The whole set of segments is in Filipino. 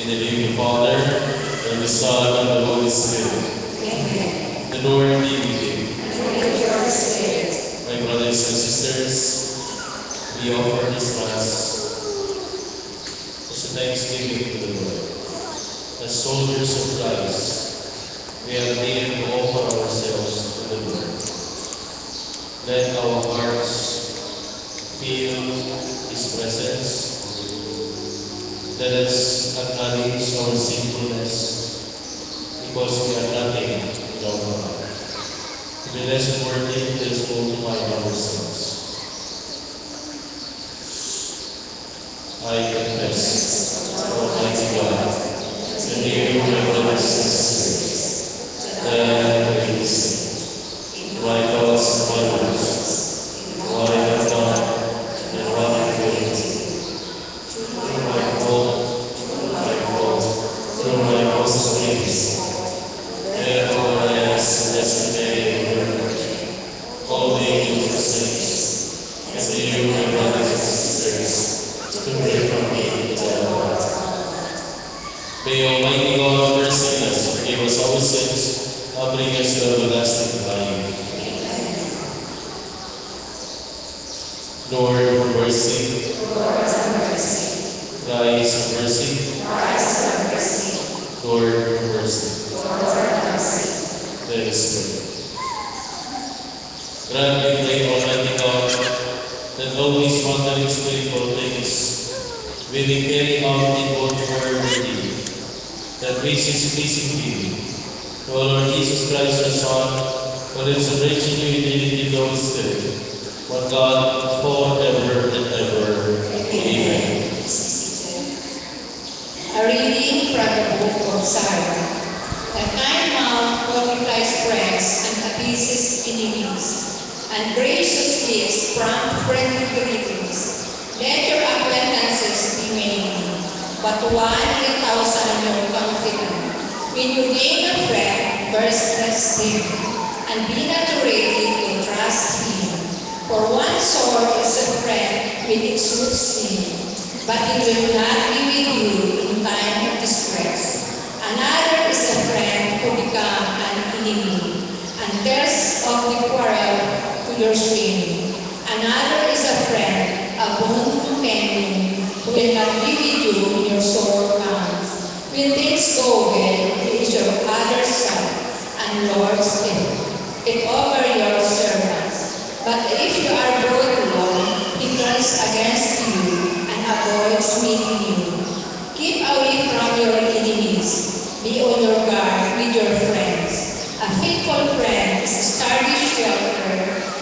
In the name of the Father, and the Son, and the Holy Spirit. Amen. The Lord be with you. And with your spirit. My brothers and sisters, we offer this Mass as a thanksgiving to the Lord. As soldiers of Christ, we are here to offer ourselves to the Lord. Let our hearts feel His presence. Let us acknowledge our sinfulness because we are nothing without God. To be less worthy, let us multiply ourselves. I confess, Almighty God, and you, my brothers and sisters, that I have committed sin in my thoughts and my words, in what I have done and what I have failed. Through my fault, through my most griefs. Therefore I ask the Blessed Mary, all the angels and saints, and to you, my brothers and sisters, to pray for me in the Lord. May Almighty God mercy on us, forgive us our sins, and bring us to everlasting life. Lord, have mercy. Lord, have mercy. Christ, have mercy. Christ, have mercy. Lord, have mercy. Lord, have mercy. Let us pray. Grant, we pray, Almighty God, that all these wondering spiritual things will be carried out in both word and deed, that which is pleasing to you, through our Lord Jesus Christ, your Son, for resurrection, unity, and the Holy Spirit, one God, forever and ever. Amen. A reading from the book of Sirach. A kind mouth multiplies friends and appeases enemies, and gracious lips prompt friendly greetings. Let your acquaintances be many, but one in 1,000 your confidant. When you gain a friend, first trust him, and be not ready to trust him. For one sword is a friend when it suits him, but it will not be with you in time of distress. Another is a friend who becomes an enemy, and tells of the quarrel to your shame. Another is a friend, a boon companion, who will not be with you in your sore times. When things go well, he is your other son, and lords it over your servants. But if you are brought low, he turns against you and avoids meeting you. Keep away from your enemies. Be on your guard with your friends. A faithful friend is a sturdy shelter.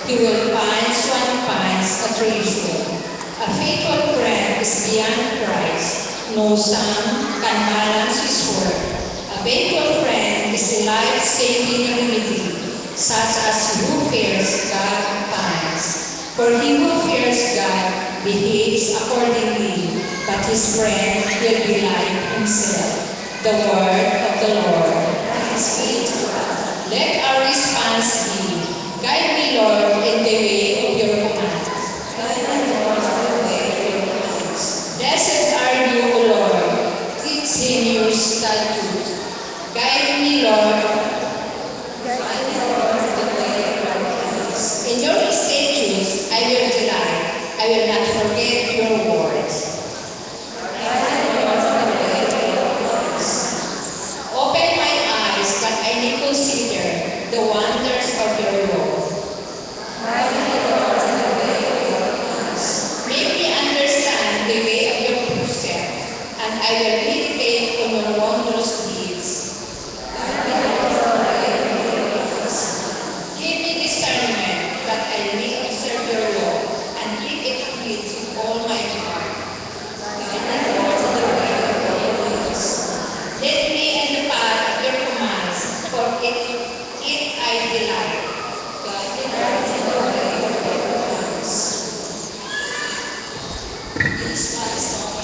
He will find one finds a treasure. A faithful friend is beyond price. No sum can balance his worth. A faithful friend is a life-saving remedy, such as he who fears God finds. For he who fears God behaves accordingly, but his friend will be like himself. The word of the Lord. Thanks be to God. Let our response be, guide me, Lord, in the way of your commands. Guide me, Lord, in the way of your commands. Blessed are you, O Lord. Teach him your statutes. Guide me, Lord. Guide me, Lord, in the way of your commands. In your statutes I will delight. I will not forget your words. Open my eyes that I may consider the wonders of your law. Make me understand the way of your precept, and I will meditate on your wondrous deeds. Give me discernment that I may observe your law and keep it with all my heart. Let me in the path of your commands, for it I delight. This one is not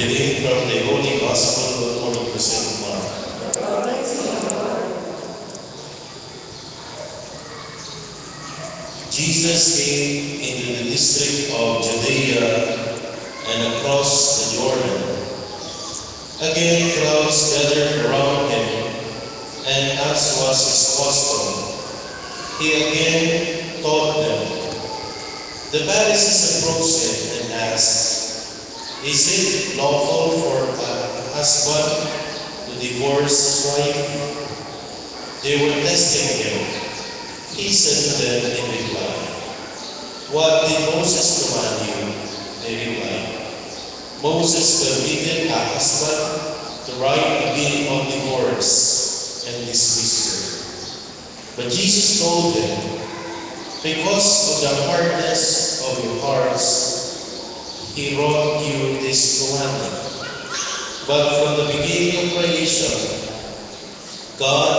Reading from the Holy Gospel according to St. Mark. Jesus came into the district of Judea and across the Jordan. Again, crowds gathered around him, and as was his custom, he again taught them. The Pharisees approached him and asked, "Is it lawful for a husband to divorce his wife?" They were testing him. He said to them in reply, "What did Moses command you?" They replied, "Moses permitted a husband to write a bill of divorce and dismiss her." But Jesus told them, "Because of the hardness of your hearts, He wrote you this commandment. But from the beginning of creation, God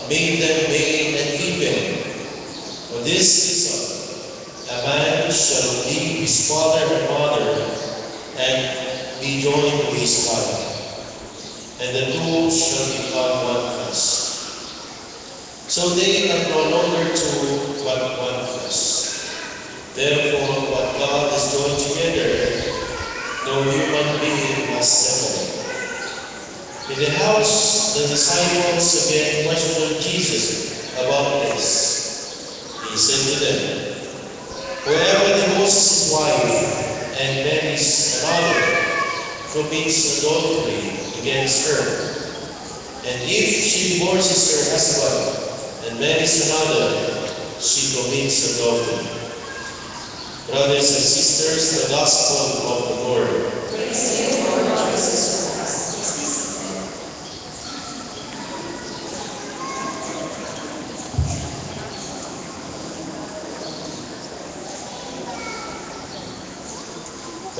made them male and female. For this reason, a man shall leave his father and mother and be joined to his wife, and the two shall become one flesh. So they are no longer two, but one flesh. Therefore, what God has joined together, no human being must separate." In the house, the disciples again questioned Jesus about this. He said to them, "Whoever divorces his wife and marries another commits adultery against her. And if she divorces her husband and marries another, she commits adultery." Brothers and sisters, the Gospel of the Lord. Praise you, Lord Jesus Christ.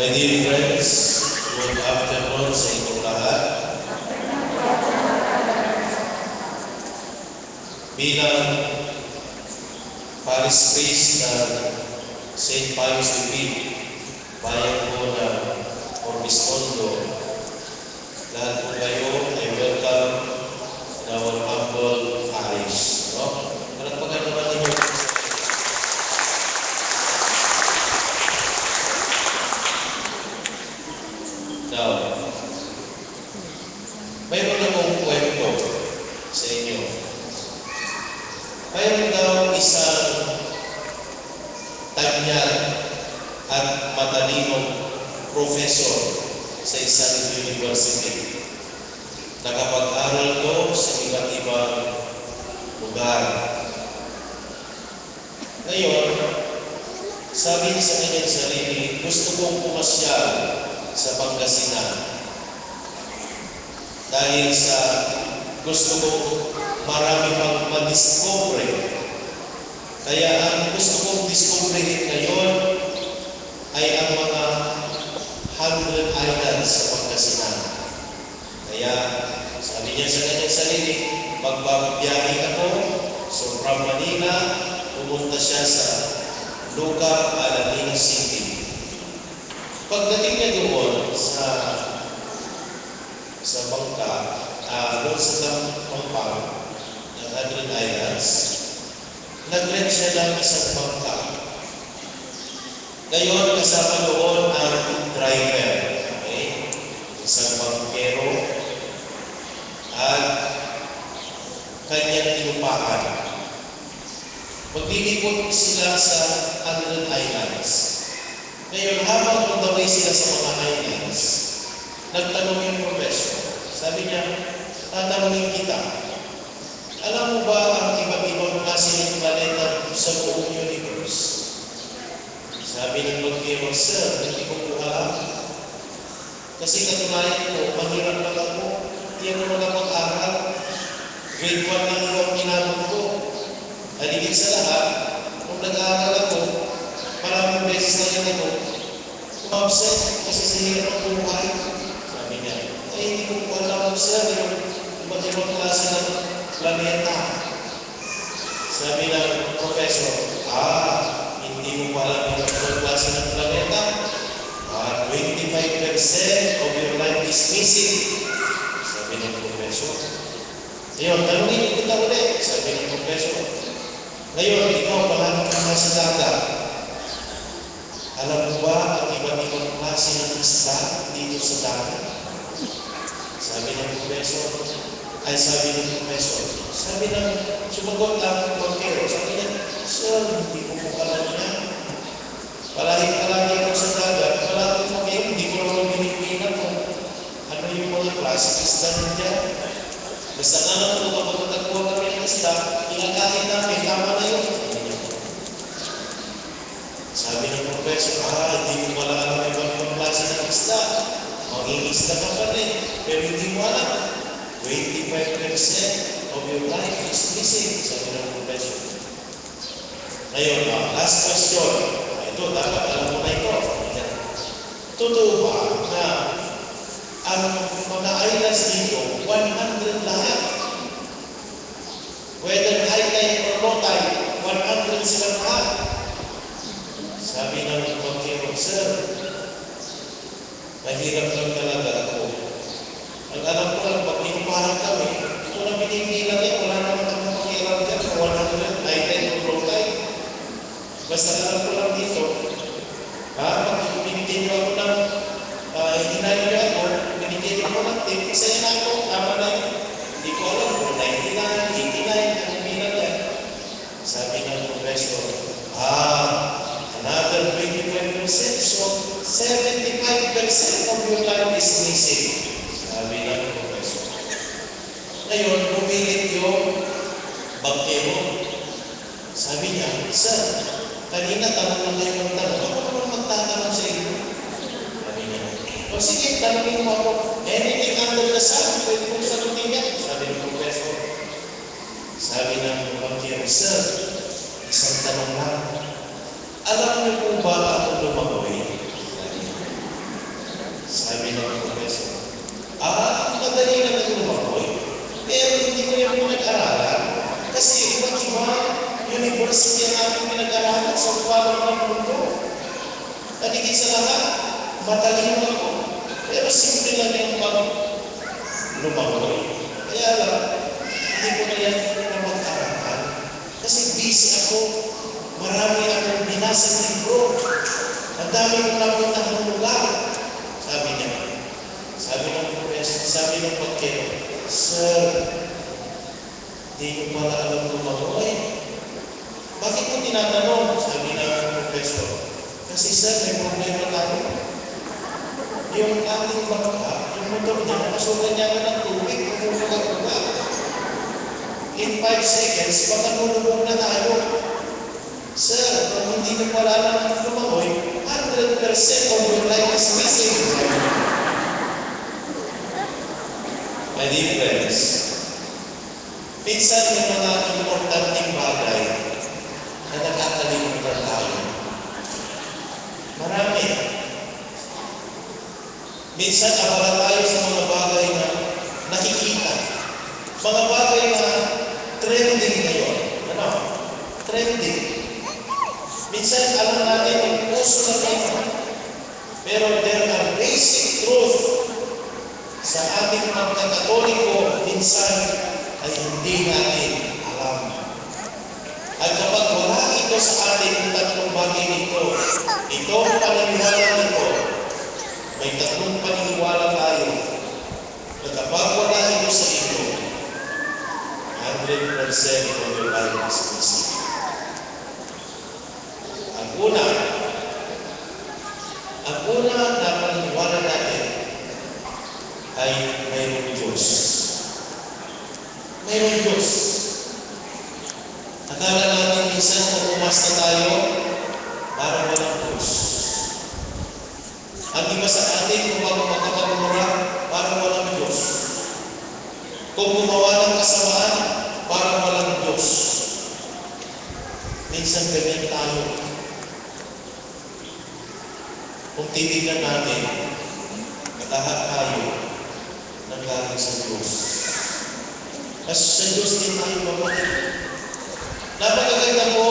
My dear friends, good afternoon sa inyong lahat. Bilang Paris priest na St. Pius V, bayan po ng Orbistondo, lahat po kayo ay welcome in our humble parish. No? Palagpagan naman ninyo. Now, mayroon akong kwento sa inyo. Mayroon daw isang tanyag at matalinong professor sa isang university. Nakapag-aral ko sa iba't ibang lugar. Ngayon, sabi niya sa kanyang sarili, gusto kong pumasyal sa Pangasinan. Dahil sa gusto kong marami pang madiscover. Kaya ang gusto kong discoverin ngayon ay ang mga 100 islands sa Pangasinan. Kaya sabi niya sa kanyang sarili, magbabiyahe ako, so from Manila, pumunta siya sa Luca, Alatina City. Pagdating niya doon sa bangka, doon sa pampang ng 100 Islands, nag-rent siya ng isang bangka. Ngayon, kasama doon ang driver, okay? Isang bangkero, at kanyang tinupakan. Maglilipot sila sa 100 Islands. Ngayon, habang on the way sila sa mga islands, nagtanong yung professor. Sabi niya, tatanungin kita, alam mo ba ang iba't ibang klase ng planeta sa buong universe? Sabi ng bangkero, "Sir, hindi ko po alam. Kasi katunayan ko, mahirap lang ako. Hindi ako nakapag-aral. Grade 1 lang ang inabot ko. At higit sa lahat, kung nag-aaral ako, maraming beses na rin ako umabsent kasi sa hirap ng buhay." Sabi niya, "Ay, hindi ko po alam, sir, yung iba't ibang klase ng planeta." Sabi ng professor, hindi mo pa alam yung iba't ibang klase ng planeta? Baka 25% of your life is missing. Sabi ng professor. Ngayon, tanungin kita ulit. Sabi ng professor. Ngayon, ikaw palagi ka nasa dagat. Alam mo ba ang iba't ibang klase ng isda dito sa dagat? Sabi ng professor. Sabi ng sumagot lang ng Kero. Sabi niya, sir, hindi ko po alam niya. Palagi ako sa dagat. Palagi ko kayo, hindi ko naman binipinan kung ano yung mga klase ng isda niya. Basta na lang po kapag matagpuan kami ng isda, inakain namin, tama na yun. Sabi ng professor, hindi mo pala alam ibang klase ng isda. Mag-iisda ka pa rin, pero hindi mo alam. 25% of your life is missing, sabi ng professor. Ngayon, last question. Ito, dapat alam mo na ito. Totoo ba na ang mga islands dito, 100 lahat? Whether high tide or low tide, 100 sila lahat. Sabi ng pagkiro, sir, mahirap lang talaga ako. Ang alam ko lang, pag inupahan kami, ito na binibilang niya, wala naman kami pakialam dyan sa 100 high tide or low tide. Basta alam ko lang dito, pag binigyan niyo ako ng hinayin niyo ako, binigyan niyo ng tip, sa'yo na ako, tama na yun. Hindi ko alam kung 99, 89, ang bilang yan. Sabi ng professor, another 25%, so 75% of your life is missing. Sabi ng professor. Ngayon, pumilit yung baktero. Sabi niya, sir, kanina tanong lang kayo ng tanong. Ako naman magtatanong sa inyo. Sabi niya, o sige, tanongin mo ako. Anything under the sun, pwede mong sagutin niya. Sabi ng professor. Sabi ng baktero, sir, isang tanong lang. Alam niyo po ba ako lumagoy? Sabi ng professor, madali na lumagoy. Pero hindi ko yung pinag-aralan. Kasi iba-iba, university ang ating pinag-aralan sa upalang ng mundo. Nagiging sa lahat, matalino ako. Pero simple lang yung lumagoy. Kaya lang, hindi ko na yan mag-aralan. Kasi busy ako. Marami akong binasang libro. Ang dami kong napunta ng lugar. Sabi niya. Sabi ng professor, sabi ng pagkero, sir, di ko pala alam lumagoy. Bakit mo tinatanong? Sabi ng professor. Kasi sir, may problema tayo. Yung ating bangka, yung motor niya, nakasukan niya ng tubig, kumulungan-uga. In 5 seconds, baka nulubog na tayo. Sir, kung hindi mo pala alam lumagoy, 100% of your life is missing. My dear friends, minsan may mga importanteng bagay na nakakalimutan tayo. Marami. Minsan abala tayo sa mga bagay na nakikita. Mga bagay na trending ngayon. Ano? Trending. Minsan alam natin yung puso na tayo. Pero there are basic truth sa ating pagkakatoliko, minsan ay hindi natin alam. At kapag wala ito sa atin ang tatlong bagay nito, itong paniniwala nito, may tatlong paniniwala tayo na kapag wala ito sa inyo, 100% of your life is missing. Ang una na paniniwala natin ay mayroong Diyos. Mayroong Diyos. Akala natin minsan kung umasta tayo, parang walang Diyos. Ang iba sa atin, kung bago magkapagmura, parang walang Diyos. Kung gumawa ng kasamaan, parang walang Diyos. Minsan ganyan tayo. Kung titignan natin, lahat tayo nanggaling sa Diyos. Kasi sa Diyos din tayo babalik. Napakaganda po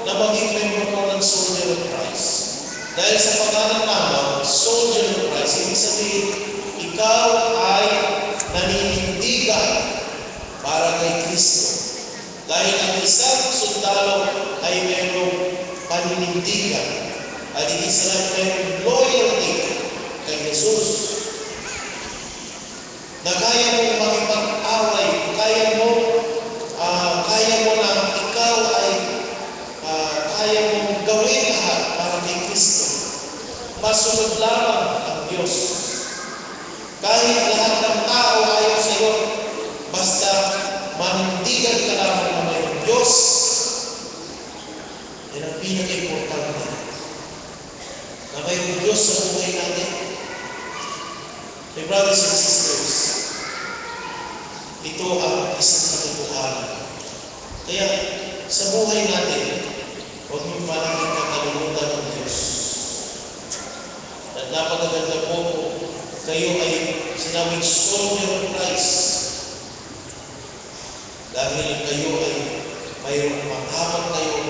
na maging member po ng Soldier of Christ. Dahil sa pangalan lamang, soldier of Christ, ibig sabihin, ikaw ay naninindigan para kay Kristo. Dahil ang isang sundalo ay mayroong paninindigan at hindi sila mayroong loyalty kay Jesus. Na kaya mong makipag-away, kaya mo na ikaw ay kaya mong gawin lahat para kay Kristo. Masunod lamang ang Diyos. Kahit lahat ng tao ayaw sa iyo, basta manindigan ka lamang na mayroong Diyos. Yan ang pinaka-importante. Na mayroong Diyos sa buhay natin. My brothers and sisters, ito ang isang katotohanan. Kaya sa buhay natin, huwag niyo parang kakalimutan ng Diyos. At napakaganda po, kayo ay sinawing soldier of Christ. Dahil kayo ay mayroong panghamak kayo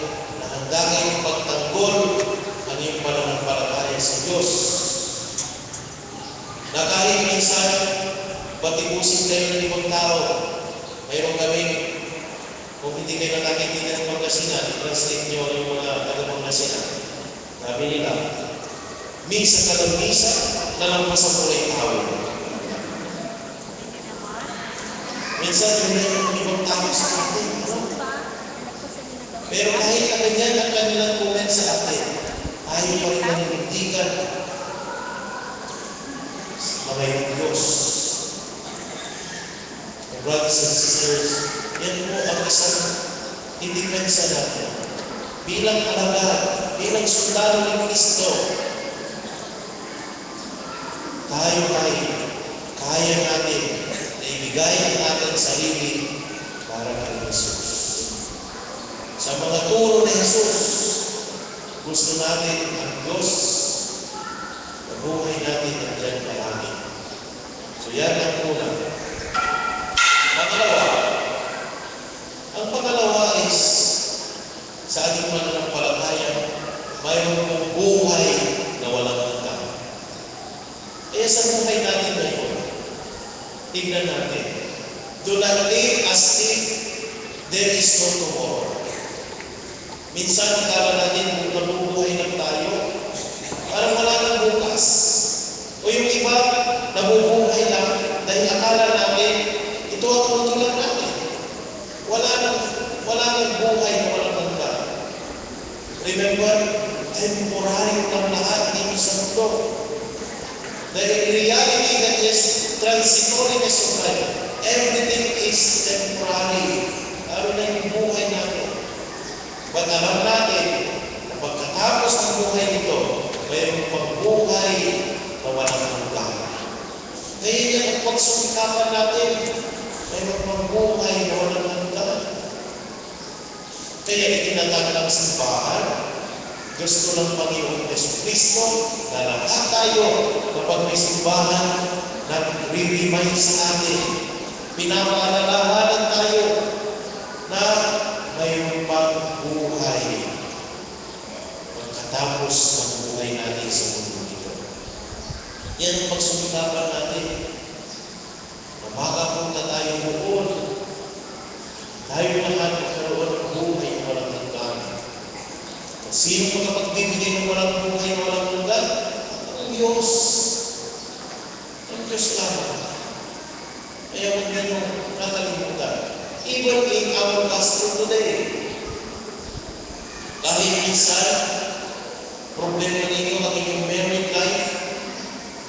na handa kayong pagtanggol ang iyong pananampalataya sa Diyos. Na kahit minsan, batibusin kayo ng ibang tao, mayroong kaming, kung hindi kayo nakakitingan ng Pangasinan, i-translate nyo yung mga taga-Pangasinan. Sabi nila, misa ka ng misa, nalampas ang kulay tao. Minsan, yun yung ibang tao sa atin. Pero kahit na ganyan ang kanilang comment sa atin, ayaw pa rin naninindigan na mayroong Diyos. Brothers and sisters, yan po ang isang idepensa natin. Bilang alagad, bilang sundalo ni Kristo, tayo ay kaya natin na ibigay ang ating sarili para kay Jesus. Sa mga turo ni Jesus, gusto natin ang Diyos na buhay natin at yan palagi. So yan ang una. Ang pangalawa is sa ating mananampalataya, mayroon pong buhay na walang hanggan. Kaya sa buhay natin ngayon, tignan natin, do not live as if there is no tomorrow. Minsan, akala natin kung nabubuhay lang tayo, parang wala nang bukas. O yung iba, nabubuhay lang dahil akala natin, ito ang mundo lang natin. Wala nang buhay na walang hanggan. Remember, temporary lang lahat dito sa mundo. The reality that is transitoriness of life, everything is temporary. Lalo na yung buhay natin. But alam natin, na pagkatapos ng buhay nito, mayroong pagbuhay na walang hanggan. Kaya yan ang pagsumikapan natin, mayroong pagbuhay na walang hanggan. Kaya itinatag ng simbahan, gusto ng Panginoon Jesucristo na lahat tayo kapag may simbahan na re-remind sa atin, pinapaalalahanan tayo na mayroong pagbuhay pagkatapos ng buhay natin sa mundo nito. Yan ang pagsumikapan natin. Na makapunta tayo doon. Tayo lahat magkaroon ng buhay na walang hanggan. Sino makapagbibigay ng walang buhay na walang hanggan? Ang Diyos. Ang Diyos lamang. Kaya huwag niyo nakalimutan. Even in our gospel today, kahit minsan, problema ninyo ang inyong married life,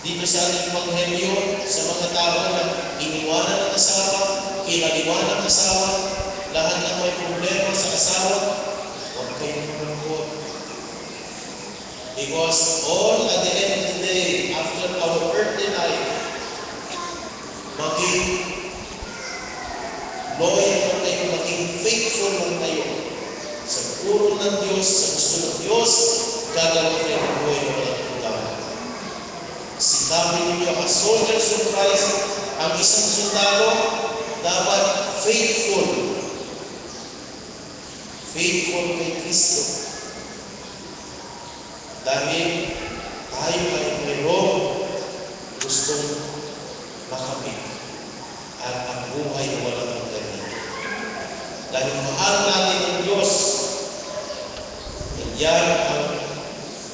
dito sa ating panghelyo, sa mga tao na iniwanan ng asawa, kinaliwanan ng asawa, lahat na may problema sa asawa, huwag kayong malungkot. Because all at the end of the day, after our earthly life, maging loyal lang tayo, maging faithful lang tayo sa puro ng Diyos, sa gusto ng Diyos, gagawin tayo ng buhay na walang hanggan. Sinabi ninyo, as soldiers of Christ, ang isang sundalo dapat faithful. Faithful kay Kristo. Dahil tayo ay mayroong gustong makamit at ang buhay na walang hanggan. Dahil mahal natin ang Diyos, yan ang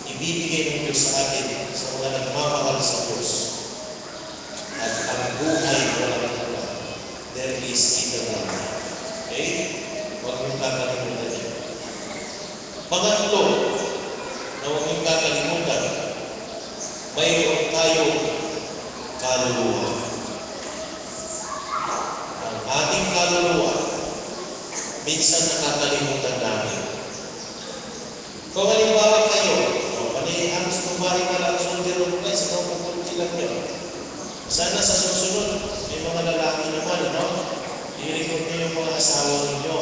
ibibigay ng Diyos sa atin sa mga nagmamahal sa Diyos. At ang buhay na walang hanggan. There is eternal life. Okay? Huwag mong kakalimutan yan. Pangatlo, na huwag mong kakalimutan, mayroon tayong kaluluwa. Ang ating kaluluwa, minsan nakakalimutan namin. Kung halimbawa kayo, halos kumari ka lang soldier of Christ, pupunti lang yun. Sana sa susunod, may mga lalaki naman, i-record niyo yung mga asawa ninyo.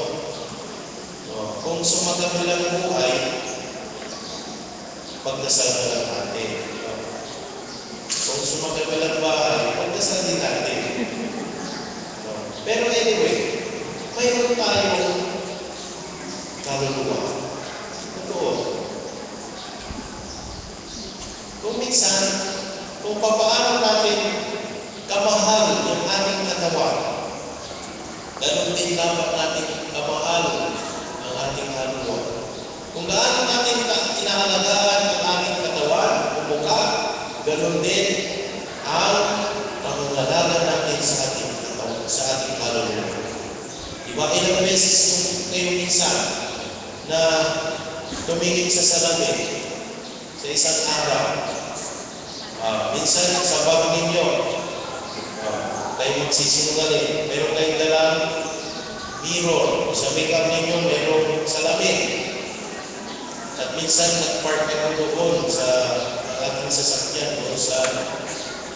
Kung sumagabilang buhay, pagdasal na lang natin. Kung sumagabilang bahay, pagdasal din natin. Pero anyway, mayroon tayong kaluluwa. Totoo. Kung minsan, kung papaano natin kamahal yung ating katawan, ganun din dapat natin kamahal ang ating kaluluwa. Kung gaano natin inaalagaan ang ating katawan o mukha, ganun din ang pangangalaga natin sa ating katawan, sa ating kaluluwa. Diba, ilang beses kayo minsan na tumingin sa salamin sa isang araw. Minsan sa bag ninyo, kayo magsisinungaling, meron kayong dalang mirror, sa makeup ninyo, meron salamin. At minsan nag-park kayo doon sa ating sasakyan, doon sa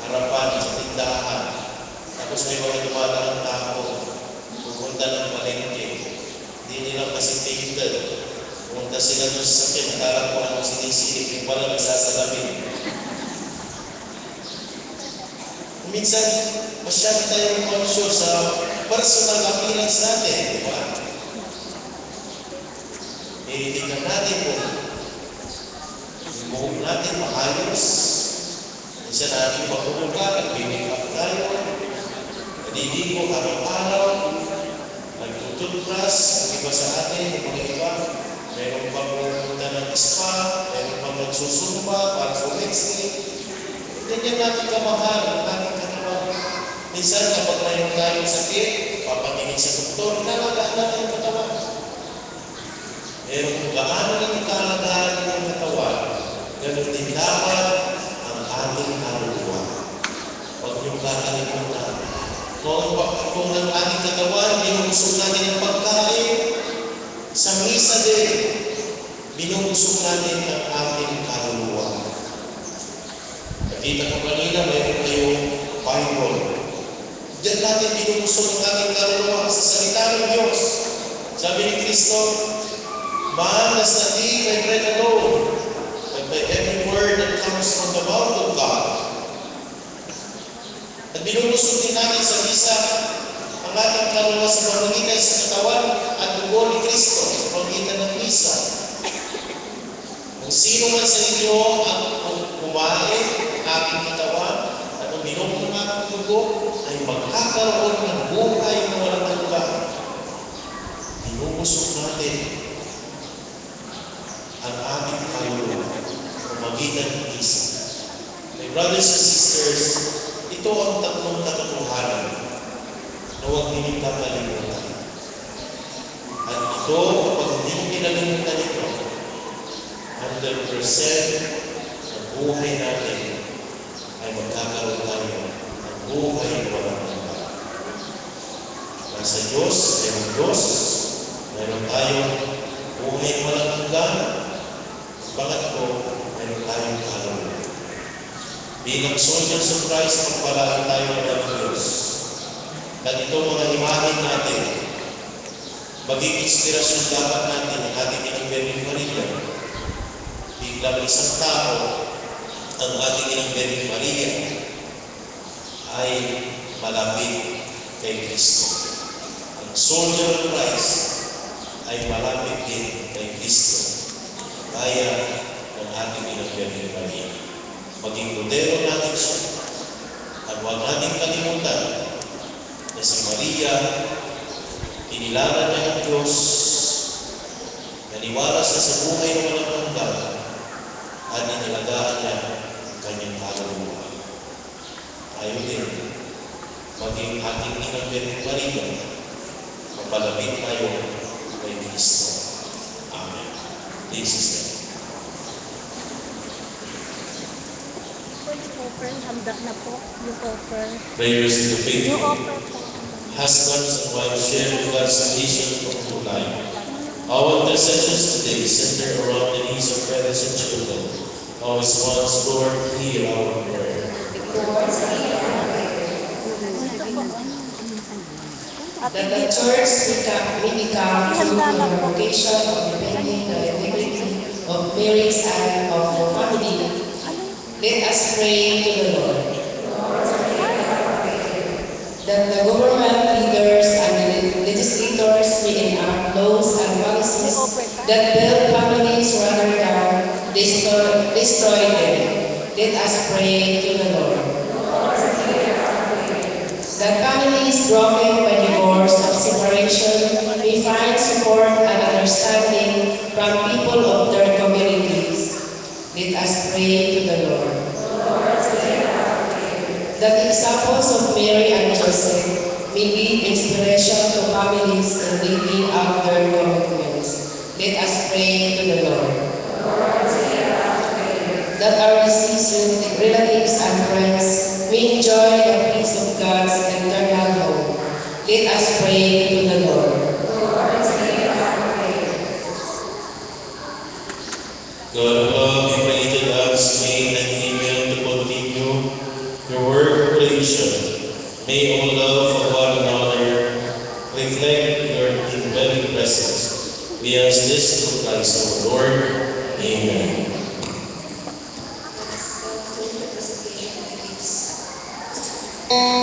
harapan, sa tindahan. Tapos may mga dumadang tao, pupunta ng palengke. Hindi nila kasi tingnan. Pumunta sila doon sa sasakyan, nakala ko ang sinisilip, yung pala nagsasalamin. Minsan, masyado tayong conscious sa personal appearance natin, di ba? Tingnan natin kung yung buhok natin maayos. Minsan natin mapunuga, nag-make-up tayo, naliligo araw-araw, nagtututbrush, ang iba sa atin, yung mga iba, meron pa pumunta ng spa, meron pa magsusumba para sa Wednesday. Hindi natin kamahal ang ating katawan. Minsan kapag mayroon tayong sakit, papatingin sa doktor, inalagaan natin ang katawan. Meron kung gaano natin kaalagaan ang katawan, ganun din dapat ang ating kaluluwa. Huwag niyong kakalimutan. Kung ang ating katawan, binubusog natin ang pagkain, sa misa din, binubusog natin ang ating kaluluwa. Nakita ko kanina, mayroon kayong Bible. Diyan natin binubusog ang ating kaluluwa sa salita ng Diyos. Sabi ni Kristo, man does not live by bread alone, but by every word that comes from the mouth of God. At binubusog din natin sa misa ang ating kaluluwa sa pamamagitan sa katawan at dugo ni Kristo sa pamamagitan ng misa. Kung sino man sa inyo ang kumain ng aking katawan at uminom ng aking dugo ay magkakaroon ng buhay na walang hanggan. Binubusog natin ang ating kaluluwa sa pamamagitan ng misa. My brothers and sisters, ito ang tatlong katotohanan na huwag ninyong kakalimutan. At ito, kapag hindi nyo kinalimutan ito, 100% ang buhay natin ay magkakaroon tayo ng buhay na walang hanggan. Nasa Diyos, mayroong Diyos, mayroon tayong buhay na walang hanggan. Pangatlo, mayroon tayong kaluluwa. Bilang soldiers of Christ, magpalagi tayo ng Diyos. At ito mga imahin natin, maging inspirasyon dapat natin ang ating inang Birhen Maria. Biglang isang tao, ang ating inang Birhen Maria, ay malapit kay Kristo. Ang soldier of Christ ay malapit din kay Kristo. Kaya ng ating Inang Birhen Maria. Maging modelo natin siya. At huwag natin kalimutan na si Maria, kinilaran niya ang Diyos, naniwala siya sa buhay na walang hanggan, at inalagaan niya ang kanyang kaluluwa. Tayo din, maging ating Inang Birhen Maria, mapalapit tayo kay Kristo. Amen. Please stand. Yung offer, handa na po. Yung offer. Prayers to the Yung faithful. offer po. Husbands and wives share with God's creation of new life. Our intercessions today center around the needs of parents and children. Always once, Lord, hear our prayer. That the church may become true in her vocation of defending the integrity of marriage and of the family. Let us pray to the Lord. That the government leaders and the legislators may enact laws and policies that build families rather than destroy them. Let us pray to the Lord. That families broken by divorce or separation may find support and understanding from people of their communities. Let us pray to the Lord. That the examples of Mary and Joseph may be inspiration to families in living out their commitments. Let us pray to the Lord. That our deceased relatives and friends may enjoy the peace of God's eternal home. Let us pray to the Lord. God above, you created us, male and female, to continue your work of creation. May all love for one another reflect your indwelling presence. We ask this through Christ our Lord. Amen. Thank